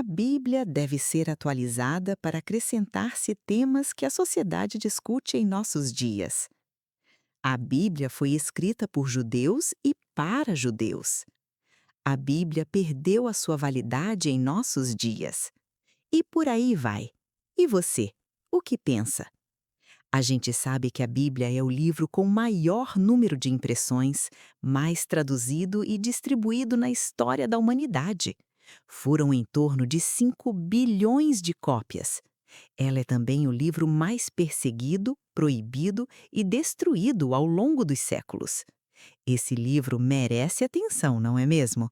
Bíblia deve ser atualizada para acrescentar-se temas que a sociedade discute em nossos dias. A Bíblia foi escrita por judeus e para judeus. A Bíblia perdeu a sua validade em nossos dias. E por aí vai. E você, o que pensa? A gente sabe que a Bíblia é o livro com maior número de impressões, mais traduzido e distribuído na história da humanidade. Foram em torno de 5 bilhões de cópias. Ela é também o livro mais perseguido, proibido e destruído ao longo dos séculos. Esse livro merece atenção, não é mesmo?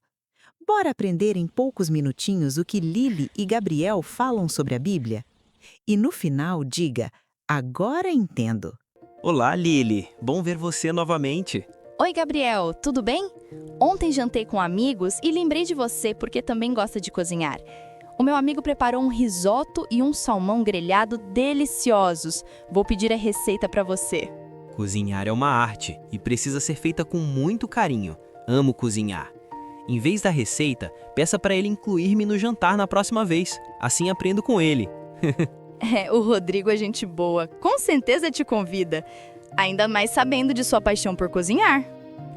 Bora aprender em poucos minutinhos o que Lili e Gabriel falam sobre a Bíblia? E no final diga: agora entendo. Olá, Lili. Bom ver você novamente. Oi, Gabriel, tudo bem? Ontem jantei com amigos e lembrei de você porque também gosta de cozinhar. O meu amigo preparou um risoto e um salmão grelhado deliciosos. Vou pedir a receita para você. Cozinhar é uma arte e precisa ser feita com muito carinho. Amo cozinhar. Em vez da receita, peça para ele incluir-me no jantar na próxima vez. Assim aprendo com ele. O Rodrigo é gente boa, com certeza te convida. Ainda mais sabendo de sua paixão por cozinhar.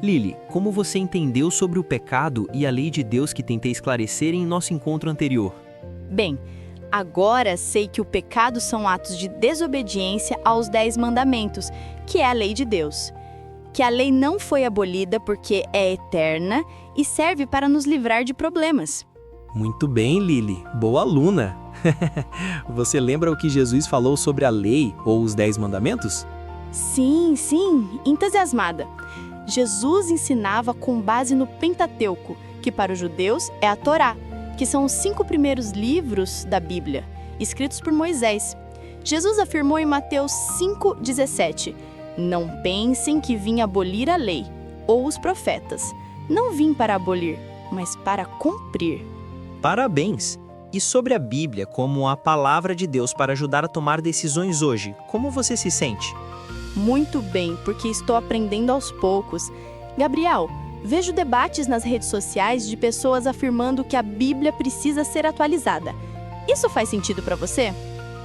Lili, como você entendeu sobre o pecado e a lei de Deus que tentei esclarecer em nosso encontro anterior? Bem, agora sei que o pecado são atos de desobediência aos 10 mandamentos, que é a lei de Deus. Que a lei não foi abolida porque é eterna e serve para nos livrar de problemas. Muito bem, Lili. Boa aluna. Você lembra o que Jesus falou sobre a lei ou os 10 mandamentos? Sim, entusiasmada. Jesus ensinava com base no Pentateuco, que para os judeus é a Torá, que são os 5 primeiros livros da Bíblia, escritos por Moisés. Jesus afirmou em Mateus 5,17: não pensem que vim abolir a lei ou os profetas. Não vim para abolir, mas para cumprir. Parabéns! E sobre a Bíblia como a palavra de Deus para ajudar a tomar decisões hoje, como você se sente? Muito bem, porque estou aprendendo aos poucos. Gabriel, vejo debates nas redes sociais de pessoas afirmando que a Bíblia precisa ser atualizada. Isso faz sentido para você?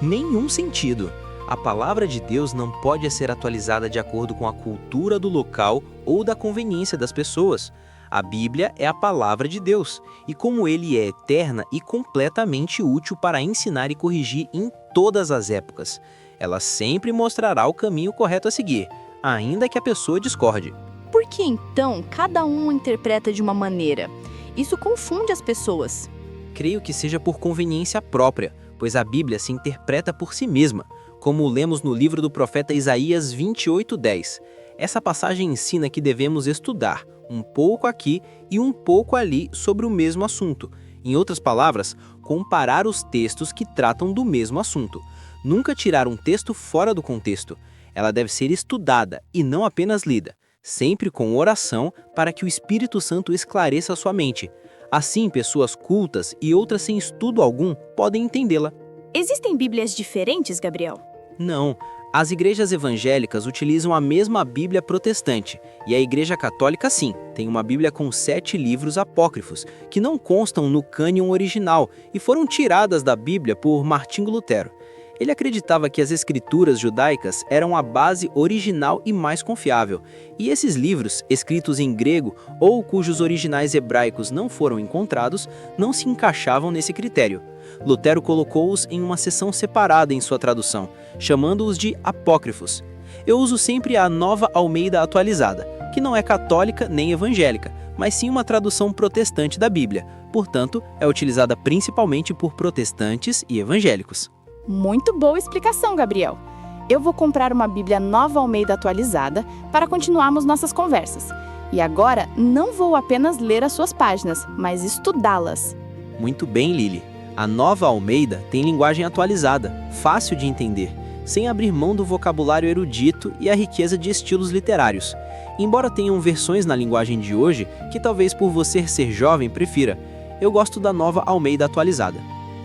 Nenhum sentido. A palavra de Deus não pode ser atualizada de acordo com a cultura do local ou da conveniência das pessoas. A Bíblia é a palavra de Deus, e como ele é eterna e completamente útil para ensinar e corrigir em todas as épocas. Ela sempre mostrará o caminho correto a seguir, ainda que a pessoa discorde. Por que então cada um interpreta de uma maneira? Isso confunde as pessoas. Creio que seja por conveniência própria, pois a Bíblia se interpreta por si mesma, como lemos no livro do profeta Isaías 28:10. Essa passagem ensina que devemos estudar um pouco aqui e um pouco ali sobre o mesmo assunto. Em outras palavras, comparar os textos que tratam do mesmo assunto. Nunca tirar um texto fora do contexto. Ela deve ser estudada e não apenas lida, sempre com oração para que o Espírito Santo esclareça sua mente. Assim, pessoas cultas e outras sem estudo algum podem entendê-la. Existem Bíblias diferentes, Gabriel? Não. As igrejas evangélicas utilizam a mesma Bíblia protestante, e a Igreja Católica, sim, tem uma Bíblia com 7 livros apócrifos, que não constam no cânon original e foram tiradas da Bíblia por Martinho Lutero. Ele acreditava que as escrituras judaicas eram a base original e mais confiável, e esses livros, escritos em grego ou cujos originais hebraicos não foram encontrados, não se encaixavam nesse critério. Lutero colocou-os em uma seção separada em sua tradução, chamando-os de apócrifos. Eu uso sempre a Nova Almeida Atualizada, que não é católica nem evangélica, mas sim uma tradução protestante da Bíblia, portanto, é utilizada principalmente por protestantes e evangélicos. Muito boa explicação, Gabriel. Eu vou comprar uma Bíblia Nova Almeida atualizada para continuarmos nossas conversas. E agora, não vou apenas ler as suas páginas, mas estudá-las. Muito bem, Lili. A Nova Almeida tem linguagem atualizada, fácil de entender, sem abrir mão do vocabulário erudito e a riqueza de estilos literários. Embora tenham versões na linguagem de hoje, que talvez por você ser jovem prefira, eu gosto da Nova Almeida atualizada.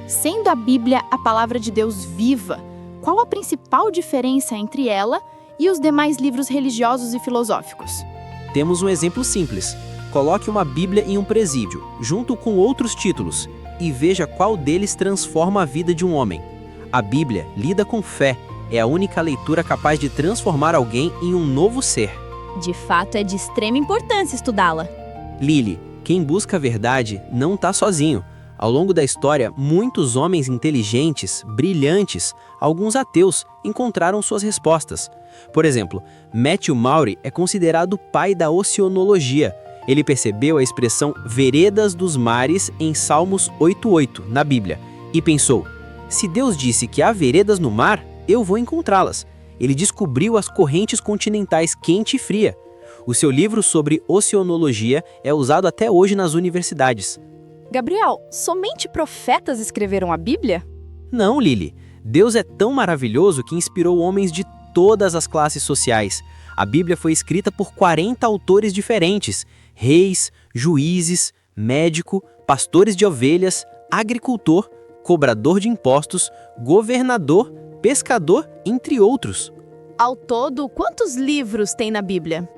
Sendo a Bíblia a palavra de Deus viva, qual a principal diferença entre ela e os demais livros religiosos e filosóficos? Temos um exemplo simples. Coloque uma Bíblia em um presídio, junto com outros títulos. e veja qual deles transforma a vida de um homem. A Bíblia lida com fé, é a única leitura capaz de transformar alguém em um novo ser. De fato, é de extrema importância estudá-la. Lily, quem busca a verdade não está sozinho. Ao longo da história, muitos homens inteligentes, brilhantes, alguns ateus, encontraram suas respostas. Por exemplo, Matthew Maury é considerado o pai da oceanologia. Ele percebeu a expressão veredas dos mares em Salmos 8:8, na Bíblia, e pensou, se Deus disse que há veredas no mar, eu vou encontrá-las. Ele descobriu as correntes continentais quente e fria. O seu livro sobre oceanologia é usado até hoje nas universidades. Gabriel, somente profetas escreveram a Bíblia? Não, Lily. Deus é tão maravilhoso que inspirou homens de todas as classes sociais. A Bíblia foi escrita por 40 autores diferentes: reis, juízes, médico, pastores de ovelhas, agricultor, cobrador de impostos, governador, pescador, entre outros. Ao todo, quantos livros tem na Bíblia?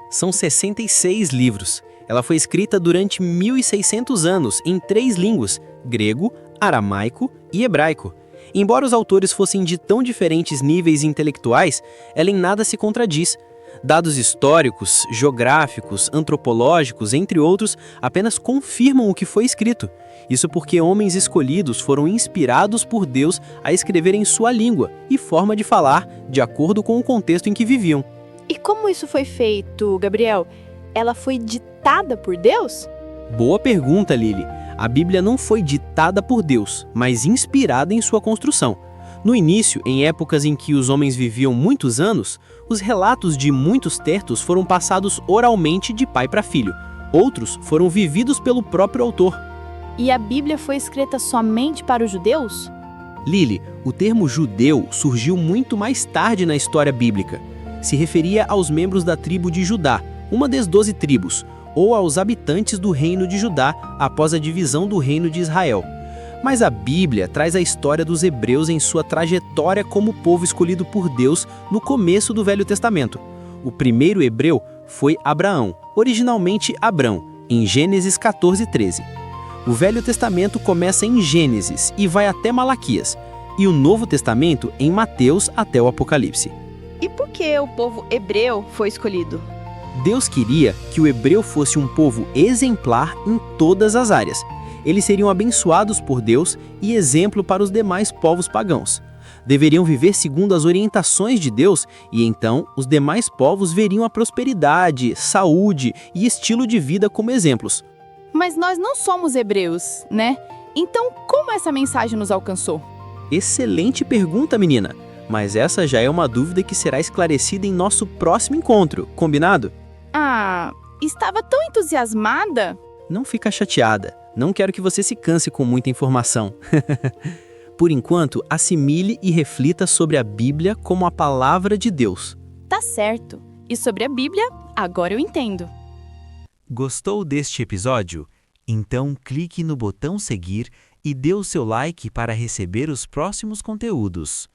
São 66 livros. Ela foi escrita durante 1.600 anos em 3 línguas: grego, aramaico e hebraico. Embora os autores fossem de tão diferentes níveis intelectuais, ela em nada se contradiz. Dados históricos, geográficos, antropológicos, entre outros, apenas confirmam o que foi escrito. Isso porque homens escolhidos foram inspirados por Deus a escrever em sua língua e forma de falar, de acordo com o contexto em que viviam. E como isso foi feito, Gabriel? Ela foi ditada por Deus? Boa pergunta, Lily. A Bíblia não foi ditada por Deus, mas inspirada em sua construção. No início, em épocas em que os homens viviam muitos anos, os relatos de muitos textos foram passados oralmente de pai para filho. Outros foram vividos pelo próprio autor. E a Bíblia foi escrita somente para os judeus? Lily, o termo judeu surgiu muito mais tarde na história bíblica. Se referia aos membros da tribo de Judá, uma das 12 tribos, ou aos habitantes do reino de Judá após a divisão do reino de Israel. Mas a Bíblia traz a história dos hebreus em sua trajetória como povo escolhido por Deus no começo do Velho Testamento. O primeiro hebreu foi Abraão, originalmente Abrão, em Gênesis 14:13. O Velho Testamento começa em Gênesis e vai até Malaquias, e o Novo Testamento em Mateus até o Apocalipse. E por que o povo hebreu foi escolhido? Deus queria que o hebreu fosse um povo exemplar em todas as áreas. Eles seriam abençoados por Deus e exemplo para os demais povos pagãos. Deveriam viver segundo as orientações de Deus e então os demais povos veriam a prosperidade, saúde e estilo de vida como exemplos. Mas nós não somos hebreus, né? Então, como essa mensagem nos alcançou? Excelente pergunta, menina. Mas essa já é uma dúvida que será esclarecida em nosso próximo encontro, combinado? Ah, estava tão entusiasmada. Não fica chateada. Não quero que você se canse com muita informação. Por enquanto, assimile e reflita sobre a Bíblia como a palavra de Deus. Tá certo. E sobre a Bíblia, agora eu entendo. Gostou deste episódio? Então clique no botão seguir e dê o seu like para receber os próximos conteúdos.